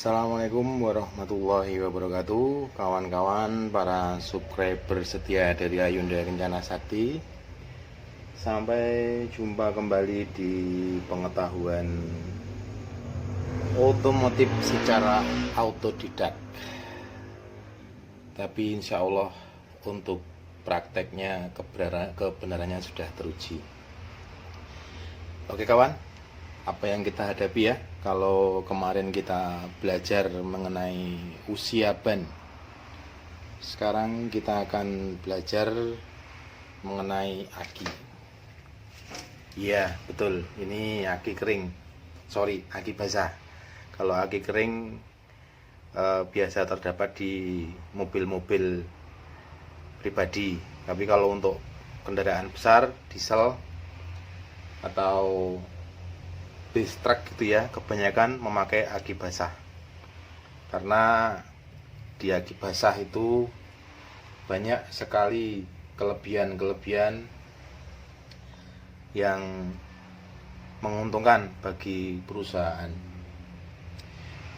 Assalamualaikum warahmatullahi wabarakatuh. Kawan-kawan para subscriber setia dari Ayunda Kencana Sakti, sampai jumpa kembali di pengetahuan otomotif secara autodidak. Tapi insya Allah untuk prakteknya kebenarannya sudah teruji. Oke kawan, apa yang kita hadapi ya? Kalau kemarin kita belajar mengenai usia ban, sekarang kita akan belajar mengenai aki. Iya betul, ini aki kering, aki basah. Kalau aki kering biasa terdapat di mobil-mobil pribadi, tapi kalau untuk kendaraan besar, diesel atau bis truk gitu ya, kebanyakan memakai aki basah. Karena di aki basah itu banyak sekali kelebihan-kelebihan yang menguntungkan bagi perusahaan.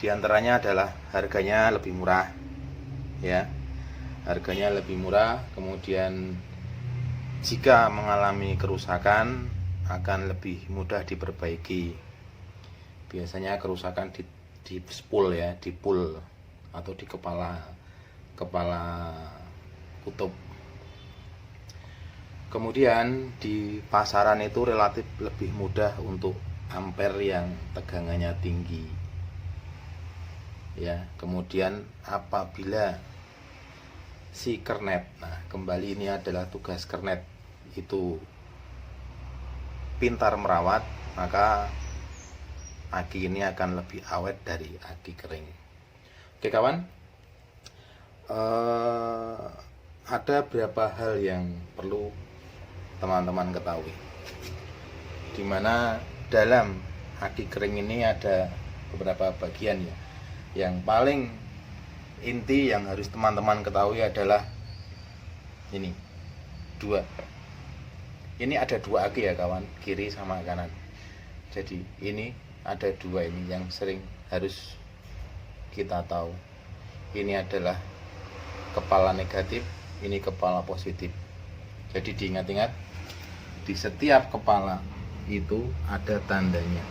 Di antaranya adalah harganya lebih murah ya. Harganya lebih murah, kemudian jika mengalami kerusakan akan lebih mudah diperbaiki. Biasanya kerusakan di spool ya, di pool atau di kepala kutub. Kemudian di pasaran itu relatif lebih mudah untuk ampere yang tegangannya tinggi. Ya, kemudian apabila si kernet, nah kembali ini adalah tugas kernet itu pintar merawat, maka aki ini akan lebih awet dari aki kering. Oke kawan, ada beberapa hal yang perlu teman-teman ketahui, dimana dalam aki kering ini ada beberapa bagian ya. Yang paling inti yang harus teman-teman ketahui adalah ini ini ada dua aki ya kawan, kiri sama kanan. Jadi ini ada dua, ini yang sering harus kita tahu. Ini adalah kepala negatif, ini kepala positif. Jadi diingat-ingat, di setiap kepala itu ada tandanya.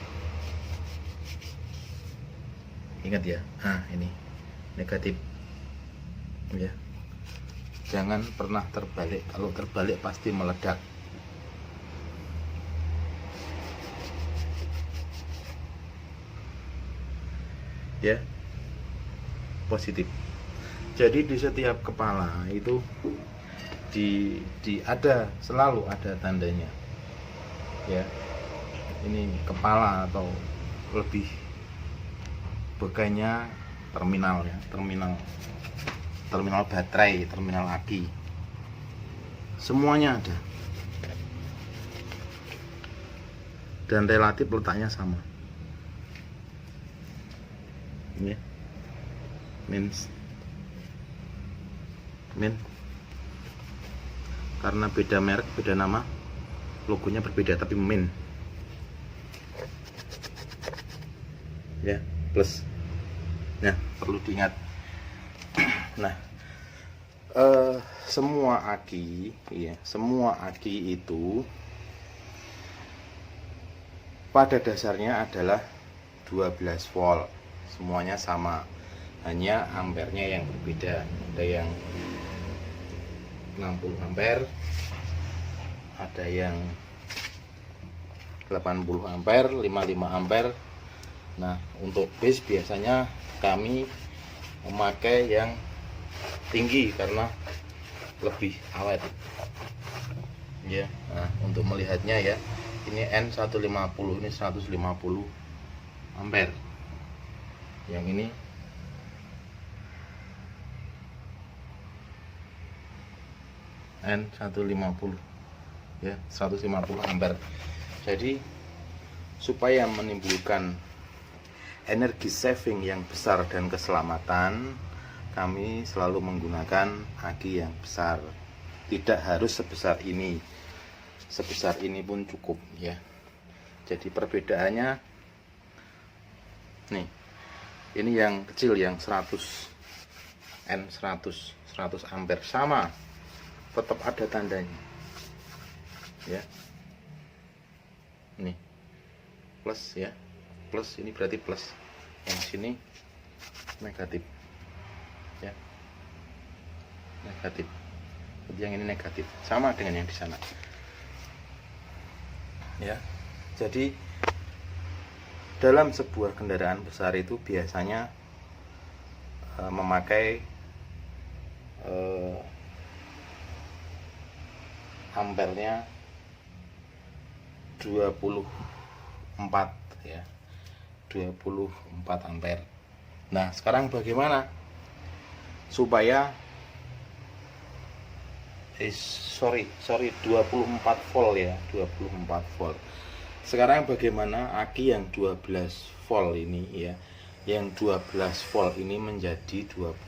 Ingat ya, nah ini negatif ya. Jangan pernah terbalik, kalau terbalik pasti meledak. Ya, positif. Jadi di setiap kepala itu selalu ada tandanya ya. Ini kepala atau lebih beganya terminal ya, terminal baterai, terminal aki, semuanya ada dan relatif letaknya sama. Ini min karena beda merek, beda nama, logonya berbeda tapi min ya, plus. Nah perlu diingat. Nah semua aki itu pada dasarnya adalah 12 volt, semuanya sama, hanya ampernya yang berbeda. Ada yang 60 ampere, ada yang 80 ampere, 55 ampere. Nah untuk bis biasanya kami memakai yang tinggi karena lebih awet ya. Nah untuk melihatnya ya, ini N150, ini 150 ampere, yang ini N150 ya, 150 ampere. Jadi supaya menimbulkan energi saving yang besar dan keselamatan, kami selalu menggunakan aki yang besar. Tidak harus sebesar ini pun cukup ya. Jadi perbedaannya nih, Ini yang kecil yang 100 100 ampere sama, tetap ada tandanya ya. Nih plus ya, plus ini berarti plus, yang sini negatif ya, negatif, yang ini negatif, sama dengan yang di sana ya. Jadi dalam sebuah kendaraan besar itu biasanya memakai ampernya 24 ya, 24 ampere. Nah sekarang bagaimana supaya 24 volt ya, 24 volt. Sekarang bagaimana aki yang 12 volt ini ya, yang 12 volt ini menjadi 24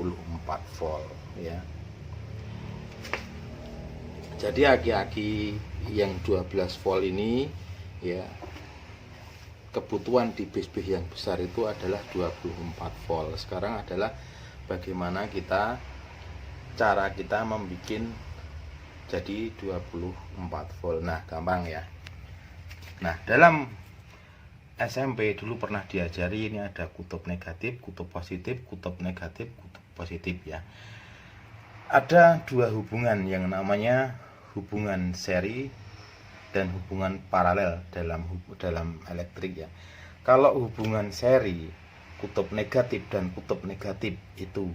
volt ya. Jadi aki-aki yang 12 volt ini ya, kebutuhan di bis-bis yang besar itu adalah 24 volt. Sekarang adalah bagaimana cara kita membuat jadi 24 volt. Nah gampang ya. Nah dalam SMP dulu pernah diajari, ini ada kutub negatif, kutub positif, kutub negatif, kutub positif ya. Ada dua hubungan yang namanya hubungan seri dan hubungan paralel dalam elektrik ya. Kalau hubungan seri, kutub negatif dan kutub negatif itu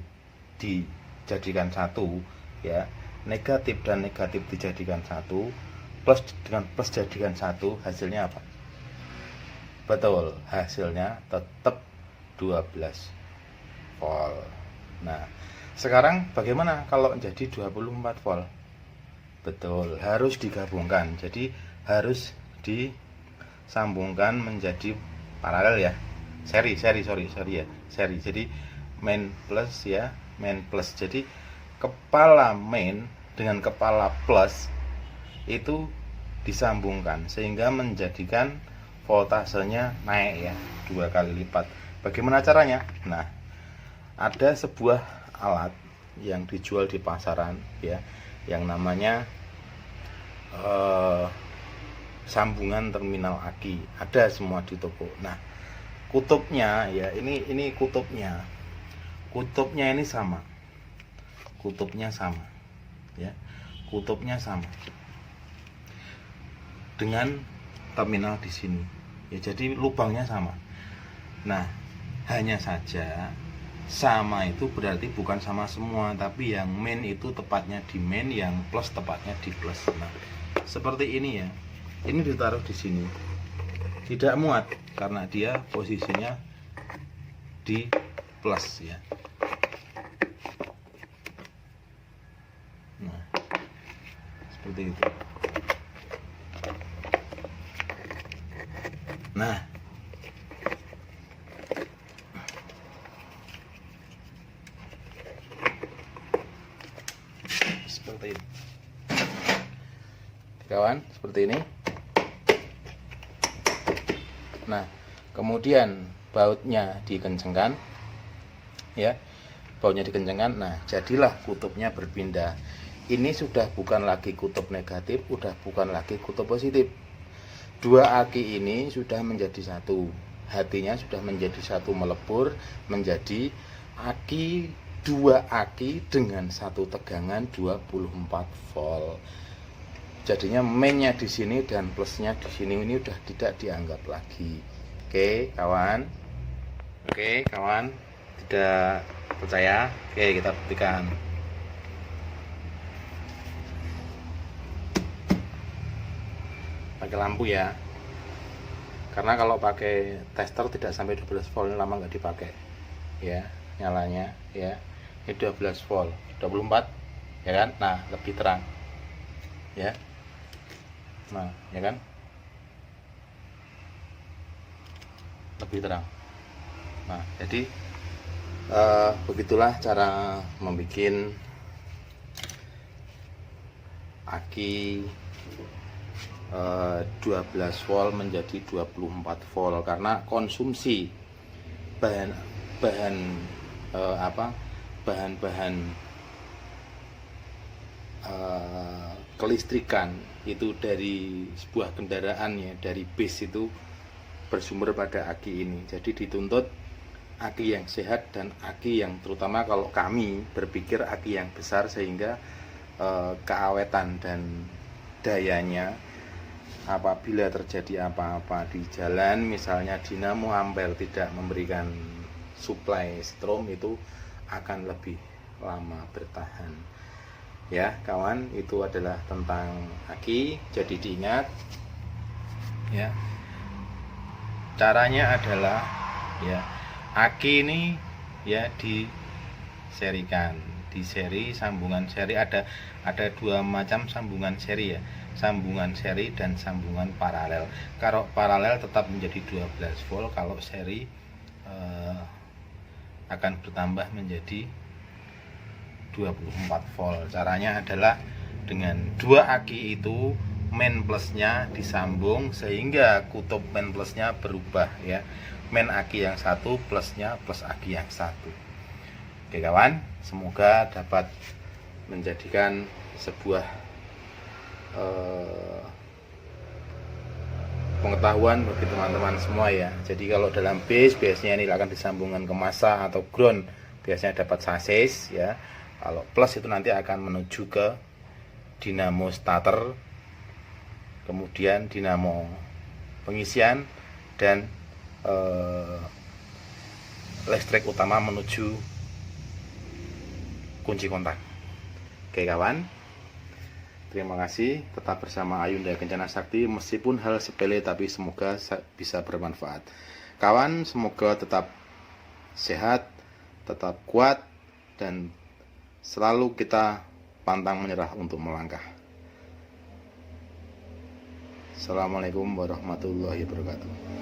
dijadikan satu ya, negatif dan negatif dijadikan satu, plus dengan plus jadikan satu, hasilnya apa? Betul, hasilnya tetap 12 volt. Nah sekarang bagaimana kalau jadi 24 volt? Betul, harus digabungkan. Jadi harus disambungkan menjadi paralel ya, seri ya, seri. Jadi main plus ya, main plus. Jadi kepala main dengan kepala plus itu disambungkan sehingga menjadikan voltasenya naik ya, 2 kali lipat. Bagaimana caranya? Nah ada sebuah alat yang dijual di pasaran ya, yang namanya sambungan terminal aki, ada semua di toko. Nah kutubnya ya, ini kutubnya ini sama, kutubnya sama ya, kutubnya sama dengan terminal di sini ya, jadi lubangnya sama. Nah hanya saja sama itu berarti bukan sama semua, tapi yang main itu tepatnya di main, yang plus tepatnya di plus. Nah seperti ini ya, ini ditaruh di sini tidak muat karena dia posisinya di plus ya. Nah seperti itu. Nah seperti ini kawan, seperti ini. Nah kemudian bautnya dikencengkan ya, bautnya dikencengkan. Nah jadilah kutubnya berpindah. Ini sudah bukan lagi kutub negatif, udah bukan lagi kutub positif. Dua aki ini sudah menjadi satu, hatinya sudah menjadi satu, melebur menjadi aki, dua aki dengan satu tegangan 24 volt. Jadinya mainnya di sini dan plusnya di sini, ini udah tidak dianggap lagi. Oke kawan, tidak percaya? Oke kita buktikan. Pakai lampu ya, karena kalau pakai tester tidak sampai 12 volt, ini lama nggak dipakai ya nyalanya ya. Ini 12 volt, 24 ya kan. Nah lebih terang ya, nah ya kan, lebih terang. Nah jadi begitulah cara membuat aki 12 volt menjadi 24 volt, karena konsumsi bahan bahan-bahan kelistrikan itu dari sebuah kendaraan ya, dari bis itu bersumber pada aki ini. Jadi dituntut aki yang sehat dan aki yang, terutama kalau kami berpikir aki yang besar, sehingga keawetan dan dayanya apabila terjadi apa-apa di jalan, misalnya dinamo ampere tidak memberikan suplai strom, itu akan lebih lama bertahan. Ya kawan, itu adalah tentang aki. Jadi diingat ya, caranya adalah ya, aki ini ya diserikan, diseri, sambungan seri. Ada dua macam sambungan seri ya, sambungan seri dan sambungan paralel. Kalau paralel tetap menjadi 12 volt, kalau seri akan bertambah menjadi 24 volt. Caranya adalah dengan dua aki itu main plusnya disambung sehingga kutub main plusnya berubah ya. Main aki yang satu, plusnya plus aki yang satu. Oke kawan, semoga dapat menjadikan sebuah pengetahuan bagi teman-teman semua ya. Jadi kalau dalam base biasanya ini akan disambungkan ke massa atau ground, biasanya dapat sasis ya. Kalau plus itu nanti akan menuju ke dinamo starter, kemudian dinamo pengisian, dan listrik utama menuju kunci kontak. Oke kawan, terima kasih, tetap bersama Ayunda Kencana Sakti. Meskipun hal sepele tapi semoga bisa bermanfaat. Kawan, semoga tetap sehat, tetap kuat, dan selalu kita pantang menyerah untuk melangkah. Assalamualaikum warahmatullahi wabarakatuh.